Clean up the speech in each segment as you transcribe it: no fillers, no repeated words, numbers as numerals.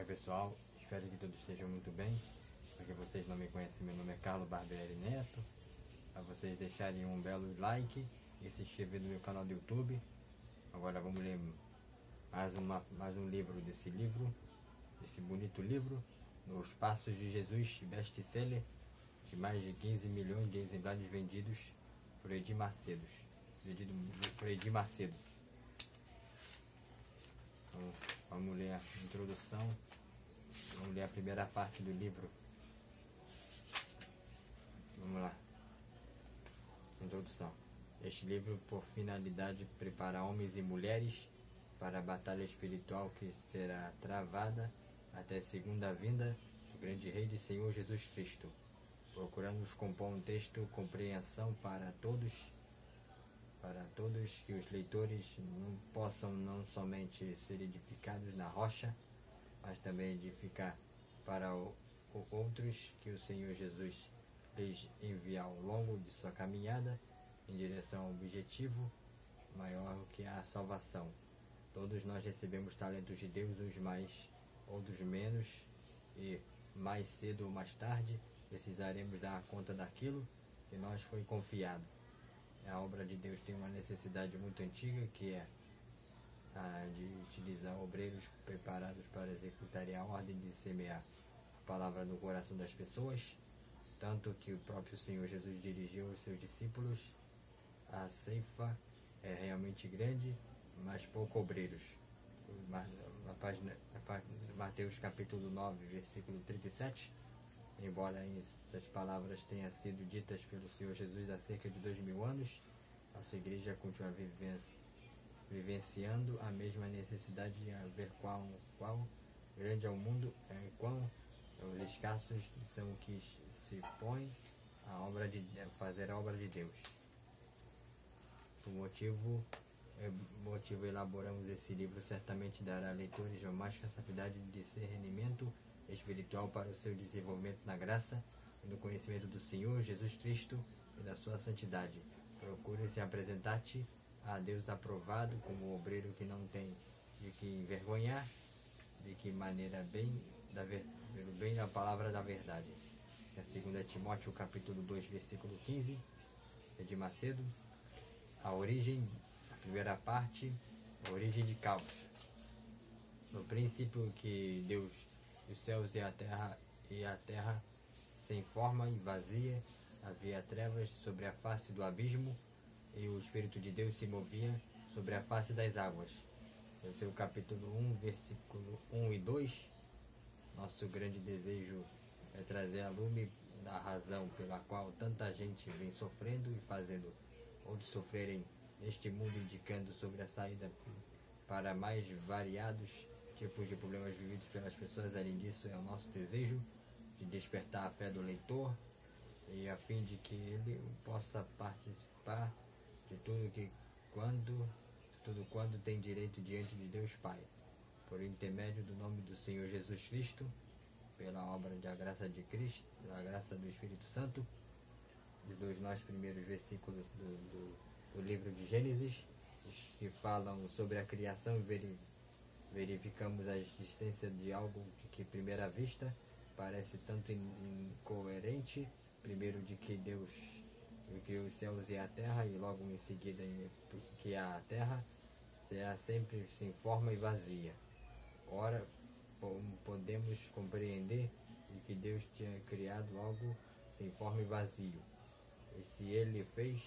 Oi pessoal, espero que todos estejam muito bem. Porque vocês não me conhecem, meu nome é Carlos Barbieri Neto. Para vocês deixarem um belo like e se inscrever no meu canal do YouTube. Agora vamos ler mais um livro desse bonito livro, Nos Passos de Jesus, best-seller de mais de 15 milhões de exemplares vendidos por Edir Macedo. Então, vamos ler a introdução, vamos ler a primeira parte do livro. Vamos lá. Introdução. Este livro, por finalidade, prepara homens e mulheres para a batalha espiritual que será travada até a segunda vinda do grande Rei de Senhor Jesus Cristo. Procuramos compor um texto compreensão para todos, que os leitores não possam não somente ser edificados na rocha, mas também edificar para outros que o Senhor Jesus lhes envia ao longo de sua caminhada em direção ao objetivo maior que a salvação. Todos nós recebemos talentos de Deus, uns mais, outros menos, e mais cedo ou mais tarde precisaremos dar conta daquilo que nos foi confiado. A obra de Deus tem uma necessidade muito antiga, que é a de utilizar obreiros preparados para executarem a ordem de semear a palavra no coração das pessoas, tanto que o próprio Senhor Jesus dirigiu aos seus discípulos: a ceifa é realmente grande, mas pouco obreiros. Mateus capítulo 9, versículo 37. Embora essas palavras tenham sido ditas pelo Senhor Jesus há cerca de 2000 anos, a sua igreja continua vivenciando a mesma necessidade de ver quão grande é o mundo, quão os escassos são que se põem a fazer a obra de Deus. Por motivo elaboramos esse livro, certamente dará a leitores mais capacidade de discernimento espiritual para o seu desenvolvimento na graça e no conhecimento do Senhor Jesus Cristo e da sua santidade. Procure-se apresentar-te a Deus aprovado como obreiro que não tem de que envergonhar, de que maneira pelo bem da palavra da verdade. É 2 Timóteo capítulo 2, versículo 15, Edir Macedo. A primeira parte, a origem de caos. No princípio que Deus, os céus e a terra sem forma e vazia, havia trevas sobre a face do abismo, e o Espírito de Deus se movia sobre a face das águas. No seu capítulo 1, versículo 1 e 2, nosso grande desejo é trazer a lume da razão pela qual tanta gente vem sofrendo e fazendo outros sofrerem neste mundo, indicando sobre a saída para mais variados tipos de problemas vividos pelas pessoas. Além disso, é o nosso desejo de despertar a fé do leitor, e a fim de que ele possa participar de tudo quando tem direito diante de Deus Pai, por intermédio do nome do Senhor Jesus Cristo, pela obra da graça de Cristo, da graça do Espírito Santo. Os dois primeiros versículos do livro de Gênesis, que falam sobre a criação, verificamos a existência de algo que, à primeira vista, parece tanto incoerente. Primeiro, de que Deus criou os céus e a terra, e logo em seguida que a terra será sempre sem forma e vazia. Ora, podemos compreender de que Deus tinha criado algo sem forma e vazio. E se ele fez,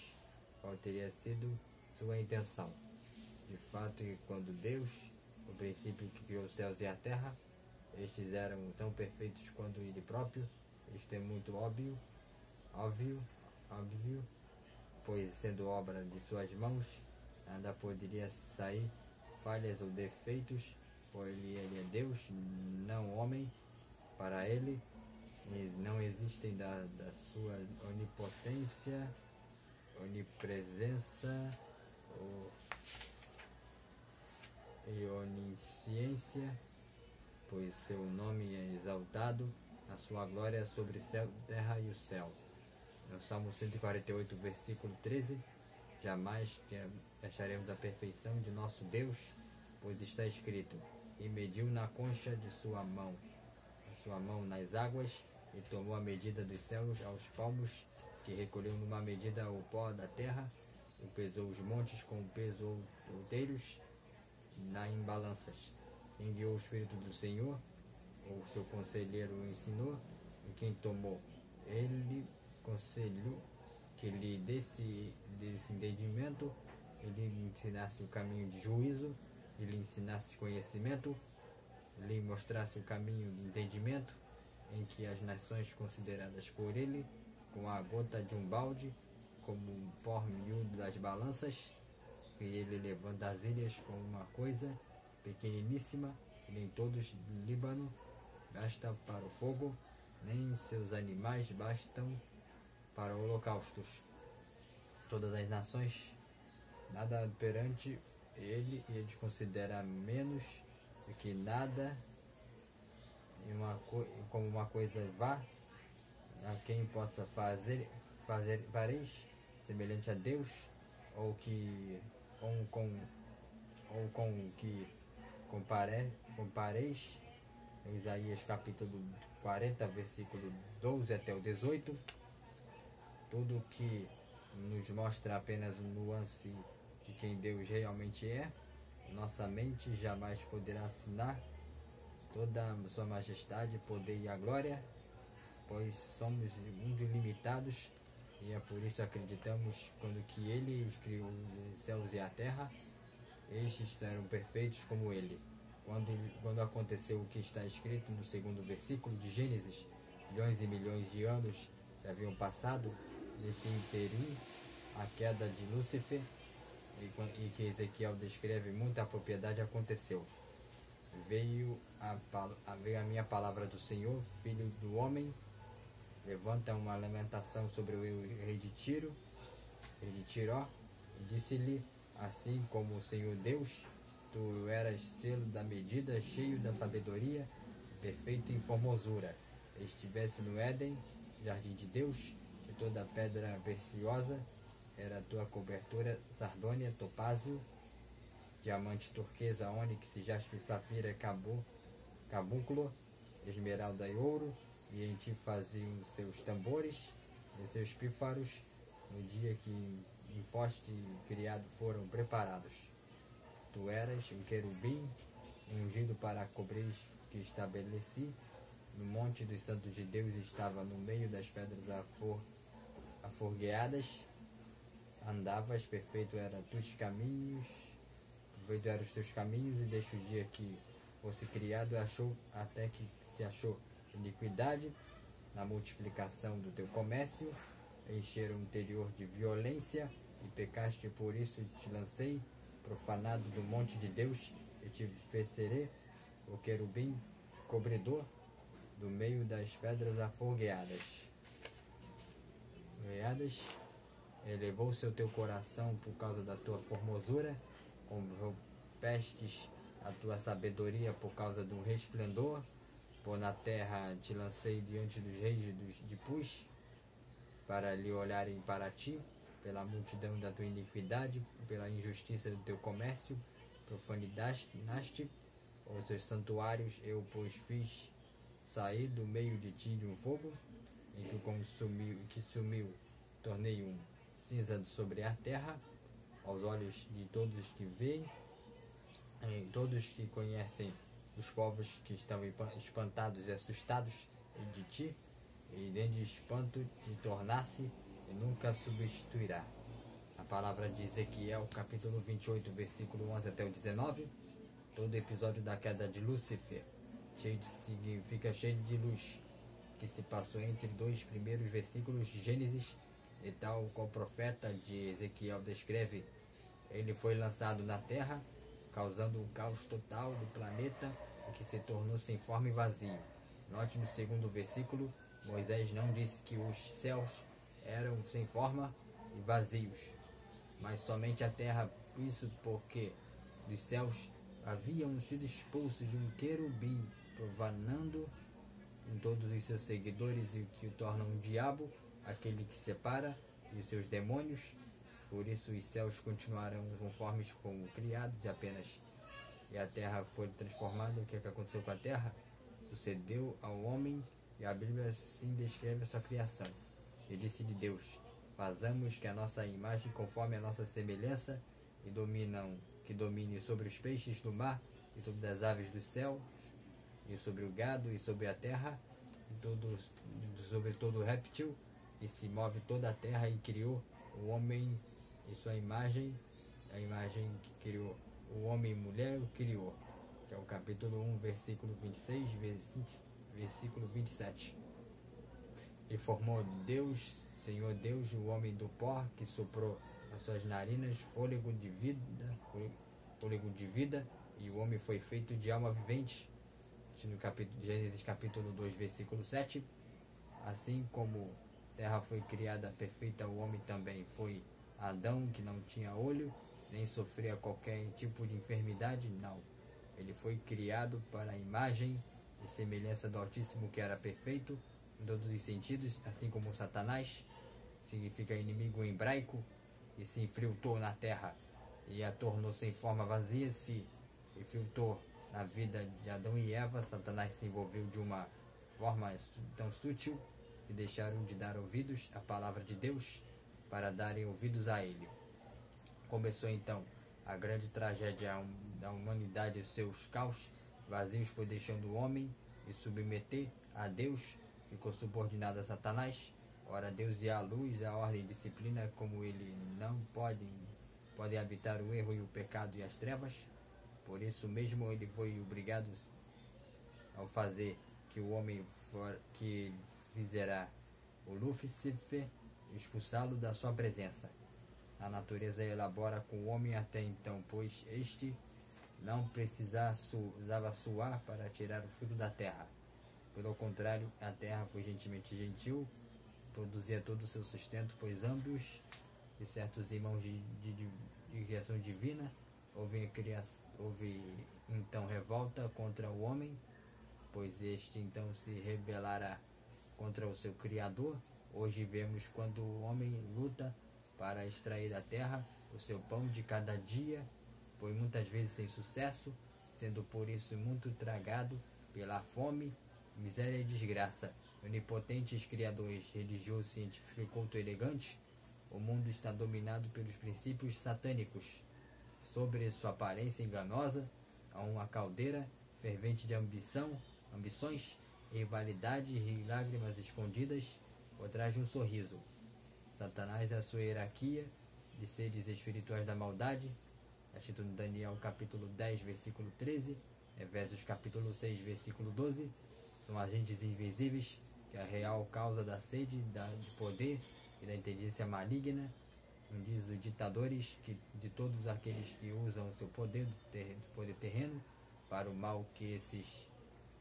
qual teria sido sua intenção? De fato, quando Deus, o princípio que criou os céus e a terra, estes eram tão perfeitos quanto ele próprio. Isto é muito óbvio, pois sendo obra de suas mãos, nada poderia sair falhas ou defeitos, pois ele é Deus, não homem. Para ele não existem da sua onipotência, onipresença e onisciência, pois seu nome é exaltado, a sua glória sobre céu, terra e o céu. No Salmo 148, versículo 13, jamais acharemos a perfeição de nosso Deus, pois está escrito: e mediu na concha de sua mão nas águas, e tomou a medida dos céus aos palmos, que recolheu numa medida o pó da terra, e pesou os montes com peso outeiros em balanças. Enviou o Espírito do Senhor, o seu conselheiro o ensinou, e quem tomou, ele conselhou que lhe desse entendimento, ele lhe ensinasse o caminho de juízo, ele lhe ensinasse conhecimento, lhe mostrasse o caminho de entendimento, em que as nações consideradas por ele, com a gota de um balde, como um pó miúdo das balanças, que ele levanta as ilhas com uma coisa pequeniníssima, e nem todos do Líbano basta para o fogo, nem seus animais bastam para holocaustos. Todas as nações nada perante ele, e ele considera menos do que nada, como uma coisa vá, a quem possa fareis semelhante a Deus, ou com que compareis. Isaías capítulo 40, versículo 12 até o 18. Tudo que nos mostra apenas um nuance de quem Deus realmente é. Nossa mente jamais poderá assinar toda a sua majestade, poder e a glória, pois somos muito limitados, e é por isso acreditamos quando que ele os criou os céus e a terra, estes serão perfeitos como ele. Quando aconteceu o que está escrito no segundo versículo de Gênesis, milhões e milhões de anos já haviam passado neste interim, a queda de Lúcifer, e que Ezequiel descreve muita propriedade, aconteceu. Veio a minha palavra do Senhor, filho do homem, levanta uma lamentação sobre o rei de Tiró, e disse-lhe: assim como o Senhor Deus, tu eras selo da medida, cheio da sabedoria, perfeito em formosura. Estivesse no Éden, jardim de Deus, e toda pedra preciosa era a tua cobertura, sardônia, topázio, diamante, turquesa, ônix, jaspe, safira, cabúnculo, esmeralda e ouro, e em ti faziam seus tambores e seus pífaros, no dia que em foste criado foram preparados. Tu eras um querubim, ungido para cobrir, que estabeleci no monte dos santos de Deus, estava no meio das pedras aforgueadas. Andavas, perfeito eram os teus caminhos, e desde o dia que fosse criado, até que se achou iniquidade na multiplicação do teu comércio, encheram o interior de violência, e pecaste, por isso te lancei, profanado do monte de Deus, e te pecerei, o querubim cobridor, do meio das pedras afogueadas. Elevou-se o teu coração por causa da tua formosura, corrompestes a tua sabedoria por causa do resplendor, por na terra te lancei diante dos reis de Pus, para lhe olharem para ti, pela multidão da tua iniquidade, pela injustiça do teu comércio, profanaste os teus santuários, eu, pois, fiz sair do meio de ti de um fogo, em que sumiu, tornei um cinza sobre a terra, aos olhos de todos que veem, todos que conhecem, os povos que estão espantados e assustados de ti, e dentro de espanto te tornasse, e nunca substituirá. A palavra de Ezequiel, capítulo 28, versículo 11 até o 19. Todo episódio da queda de Lúcifer significa cheio de luz, que se passou entre dois primeiros versículos de Gênesis, e tal qual o profeta de Ezequiel descreve, ele foi lançado na terra, causando um caos total do planeta, que se tornou sem forma e vazio. Note no segundo versículo, Moisés não disse que os céus eram sem forma e vazios, mas somente a terra, isso porque dos céus haviam sido expulsos de um querubim, profanando em todos os seus seguidores, e que o tornam um diabo, aquele que separa, e os seus demônios. Por isso os céus continuarão conformes como criados, e apenas e a terra foi transformada. O que aconteceu com a terra? Sucedeu ao homem, e a Bíblia assim descreve a sua criação. E disse-lhe Deus: façamos que a nossa imagem conforme a nossa semelhança, que domine sobre os peixes do mar, e sobre as aves do céu, e sobre o gado, e sobre a terra, sobre todo réptil, e se move toda a terra, e criou o homem em sua imagem, a imagem que criou, o homem e mulher o criou. Que é o capítulo 1, versículo 26, versículo 27. E formou Deus, Senhor Deus, o homem do pó, que soprou as suas narinas fôlego de vida, e o homem foi feito de alma vivente. No Gênesis capítulo 2, versículo 7. Assim como a terra foi criada perfeita, o homem também foi Adão, que não tinha olho, nem sofria qualquer tipo de enfermidade, não. Ele foi criado para a imagem e semelhança do Altíssimo, que era perfeito em todos os sentidos, assim como Satanás, significa inimigo em hebraico, e se infiltrou na terra e a tornou sem forma vazia, se infiltrou na vida de Adão e Eva. Satanás se envolveu de uma forma tão sutil que deixaram de dar ouvidos à palavra de Deus para darem ouvidos a ele. Começou então a grande tragédia da humanidade e seus caos vazios foi deixando o homem e submeter a Deus, ficou subordinado a Satanás. Ora, Deus e a luz, a ordem e disciplina, como ele não podem habitar o erro e o pecado e as trevas. Por isso mesmo ele foi obrigado ao fazer que o homem que fizera o Lúcifer, expulsá-lo da sua presença. A natureza elabora com o homem até então, pois este não precisava suar para tirar o fruto da terra. Pelo contrário, a terra foi gentilmente gentil, produzia todo o seu sustento, pois ambos e certos irmãos de criação divina houve então revolta contra o homem, pois este então se rebelará contra o seu Criador. Hoje vemos quando o homem luta para extrair da terra o seu pão de cada dia, foi muitas vezes sem sucesso, sendo por isso muito tragado pela fome, miséria e desgraça. Onipotentes criadores religioso, científico e culto elegante, o mundo está dominado pelos princípios satânicos. Sobre sua aparência enganosa, há uma caldeira fervente de ambições, rivalidade e lágrimas escondidas por trás de um sorriso. Satanás é a sua hierarquia de seres espirituais da maldade, escrito no Daniel capítulo 10, versículo 13, Efésios capítulo 6, versículo 12, são agentes invisíveis que é a real causa da sede, de poder e da inteligência maligna, diz os ditadores, de todos aqueles que usam o seu poder terreno para o mal, que esses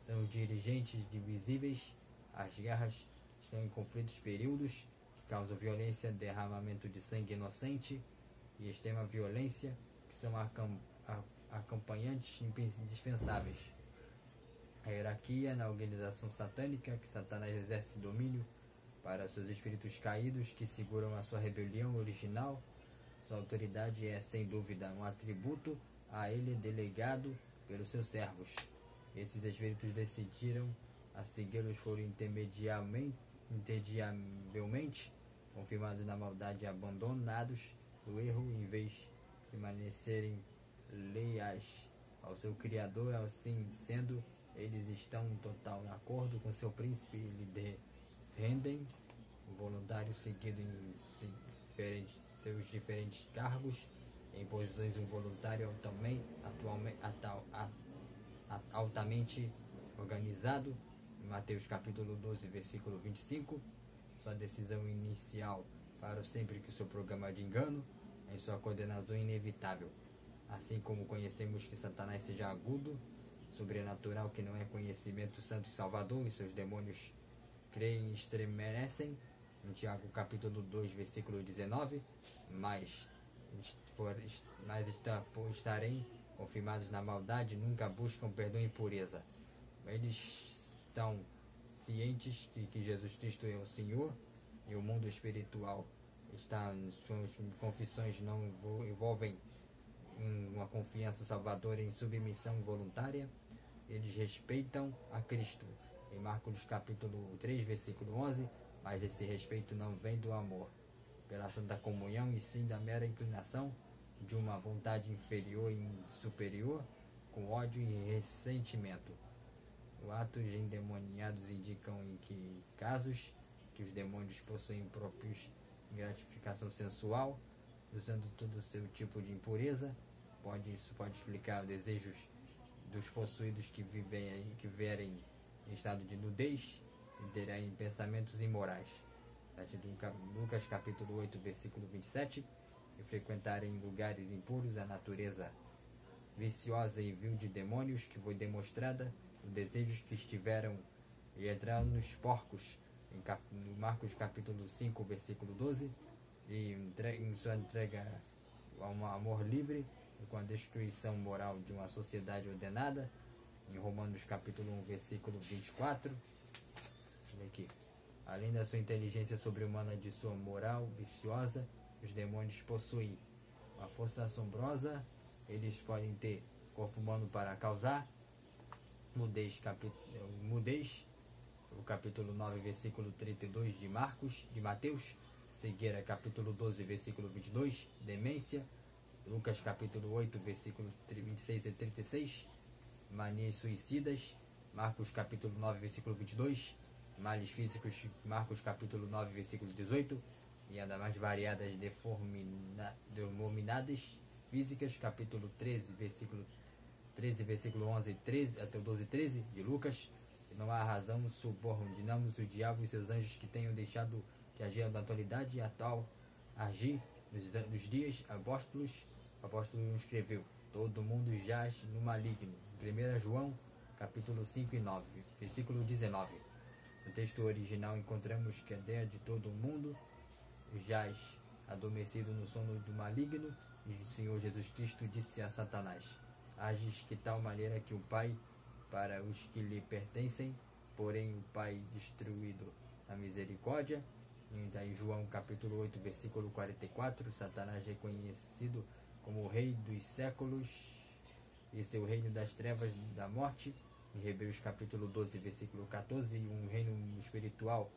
são os dirigentes divisíveis. As guerras estão em conflitos períodos que causam violência, derramamento de sangue inocente e extrema violência, que são acompanhantes indispensáveis. A hierarquia na organização satânica, que Satanás exerce domínio para seus espíritos caídos que seguram a sua rebelião original. Sua autoridade é, sem dúvida, um atributo a ele delegado pelos seus servos. Esses espíritos decidiram a segui-los, foram interdiavelmente confirmados na maldade e abandonados do erro, em vez de permanecerem leais ao seu Criador. Assim sendo, eles estão em total acordo com seu príncipe e lhe rendem o voluntário seguido em seus diferentes cargos, em posições involuntárias altamente organizado. Em Mateus capítulo 12, versículo 25, sua decisão inicial para sempre que seu programa de engano, em sua condenação inevitável. Assim como conhecemos que Satanás seja agudo, sobrenatural, que não é conhecimento santo e salvador, e seus demônios creem e estremecem, em Tiago capítulo 2, versículo 19, mas estarem confirmados na maldade, nunca buscam perdão e pureza. Eles estão cientes de que Jesus Cristo é o Senhor, e o mundo espiritual suas confissões não envolvem em uma confiança salvadora em submissão voluntária, eles respeitam a Cristo. Em Marcos capítulo 3, versículo 11, mas esse respeito não vem do amor pela santa comunhão, e sim da mera inclinação de uma vontade inferior e superior, com ódio e ressentimento. Os atos endemoniados indicam em que casos que os demônios possuem próprios gratificação sensual, usando todo o seu tipo de impureza. Isso pode explicar os desejos dos possuídos que vierem em estado de nudez e terem pensamentos imorais. Lucas capítulo 8, versículo 27, e frequentarem lugares impuros, a natureza viciosa e vil de demônios que foi demonstrada, os desejos que estiveram e entraram nos porcos, no Marcos capítulo 5, versículo 12, e em sua entrega a um amor livre e com a destruição moral de uma sociedade ordenada, em Romanos capítulo 1, versículo 24. Aqui. Além da sua inteligência sobre-humana, de sua moral viciosa, os demônios possuem uma força assombrosa. Eles podem ter corpo humano para causar mudez, o capítulo 9, versículo 32 de Mateus, cegueira, capítulo 12, versículo 22, demência, Lucas capítulo 8, versículo 26 e 36, manias suicidas, Marcos capítulo 9, versículo 22, males físicos, Marcos capítulo 9, versículo 18, e ainda mais variadas deformidades físicas, capítulo 13, versículo 11 e 13, até o 12 e 13 de Lucas. E não há razão, subordinamos o diabo e seus anjos que tenham deixado que agiam na atualidade e atual agir nos dias apóstolos. O apóstolo escreveu: todo mundo jaz no maligno. 1 João capítulo 5 e 9, versículo 19. No texto original encontramos que a ideia de todo mundo jaz adormecido no sono do maligno, e o Senhor Jesus Cristo disse a Satanás: ages que tal maneira que o Pai para os que lhe pertencem, porém o Pai destruído na misericórdia. Em João capítulo 8, versículo 44, Satanás reconhecido como o rei dos séculos e seu reino das trevas da morte. Em Hebreus capítulo 12, versículo 14, um reino espiritual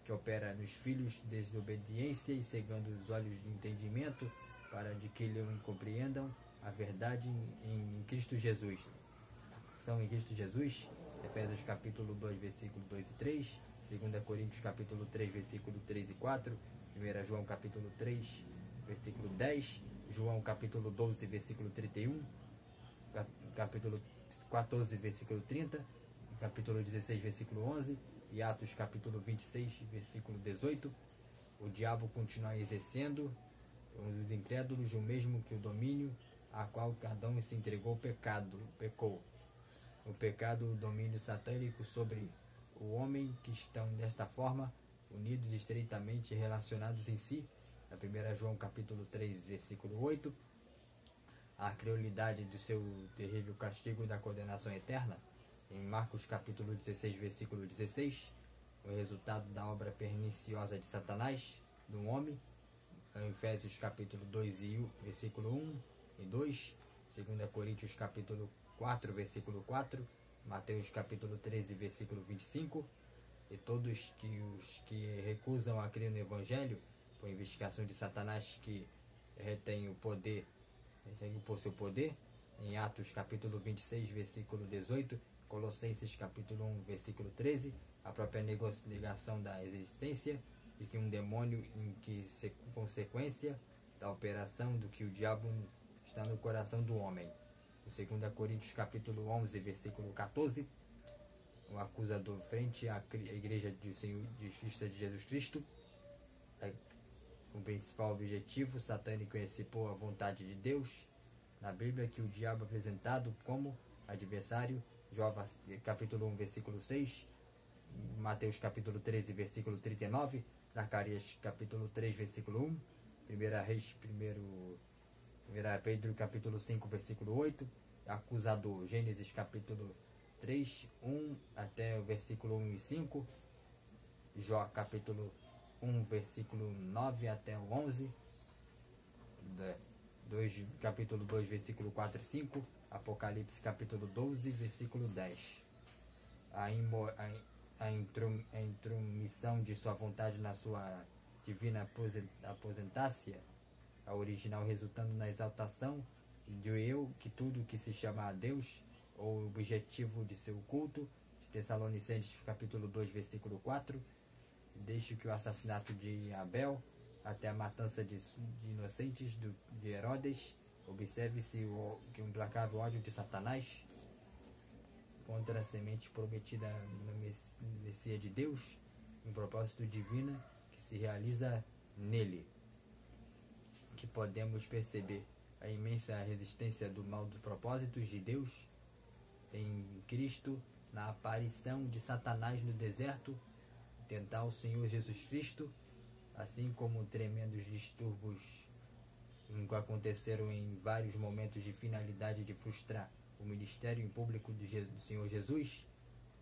que opera nos filhos de desobediência e cegando os olhos de entendimento para de que lhe compreendam a verdade em Cristo Jesus. São em Cristo Jesus, Efésios capítulo 2, versículo 2 e 3, 2 Coríntios capítulo 3, versículo 3 e 4, 1 João capítulo 3, versículo 10, João capítulo 12, versículo 31, capítulo 14, versículo 30, capítulo 16, versículo 11, e Atos capítulo 26, versículo 18. O diabo continua exercendo os incrédulos o mesmo que o domínio a qual Adão se entregou pecou. O pecado, o domínio satânico sobre o homem, que estão desta forma unidos, estreitamente relacionados em si. Na 1 João capítulo 3, versículo 8, a crueldade do seu terrível castigo da condenação eterna. Em Marcos capítulo 16, versículo 16, o resultado da obra perniciosa de Satanás no homem. Em Efésios capítulo 2, versículo 1 e 2, 2 Coríntios capítulo 4, versículo 4, Mateus capítulo 13, versículo 25, e todos os que recusam a crer no Evangelho, por investigação de Satanás, que retém o poder, por seu poder, em Atos capítulo 26, versículo 18, Colossenses capítulo 1, versículo 13, a própria negação da existência, e que um demônio em que consequência da operação do que o diabo está no coração do homem. Em 2 Coríntios capítulo 11, versículo 14, o acusador frente à igreja do Senhor de Jesus Cristo, o principal objetivo satânico é expor a vontade de Deus na Bíblia, que o diabo é apresentado como adversário. João capítulo 1, versículo 6, Mateus capítulo 13, versículo 39, Zacarias capítulo 3, versículo 1, 1 Pedro capítulo 5, versículo 8, acusador, Gênesis capítulo 3, 1 até o versículo 1 e 5, Jó capítulo 1, versículo 9 até o 11, capítulo 2, versículo 4 e 5, Apocalipse capítulo 12, versículo 10. A intromissão de sua vontade na sua divina aposentácia, a original resultando na exaltação de eu, que tudo que se chama a Deus, ou o objetivo de seu culto, de Tessalonicenses capítulo 2, versículo 4, desde que o assassinato de Abel até a matança de inocentes de Herodes, observe-se o implacável ódio de Satanás contra a semente prometida no Messias de Deus, um propósito divino que se realiza nele, que podemos perceber a imensa resistência do mal dos propósitos de Deus em Cristo, na aparição de Satanás no deserto, tentar o Senhor Jesus Cristo, assim como tremendos distúrbios que aconteceram em vários momentos de finalidade de frustrar o ministério em público do Senhor Jesus,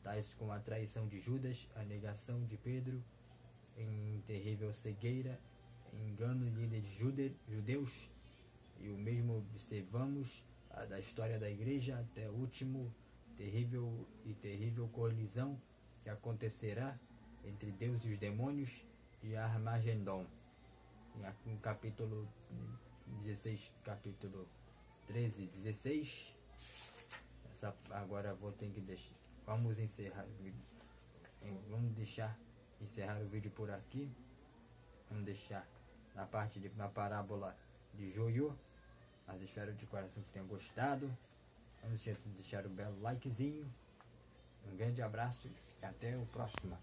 tais como a traição de Judas, a negação de Pedro, em terrível cegueira, engano de líderes judeus, e o mesmo observamos da história da igreja até o último terrível colisão que acontecerá entre Deus e os demônios de Armagedon. No capítulo 16, capítulo 13 e 16. Agora vou ter que deixar. Vamos encerrar o vídeo. Vamos deixar encerrar o vídeo por aqui. Vamos deixar na parábola de Joiô. Mas espero de coração que tenham gostado. Não esqueça de deixar o belo likezinho. Um grande abraço e até o próximo.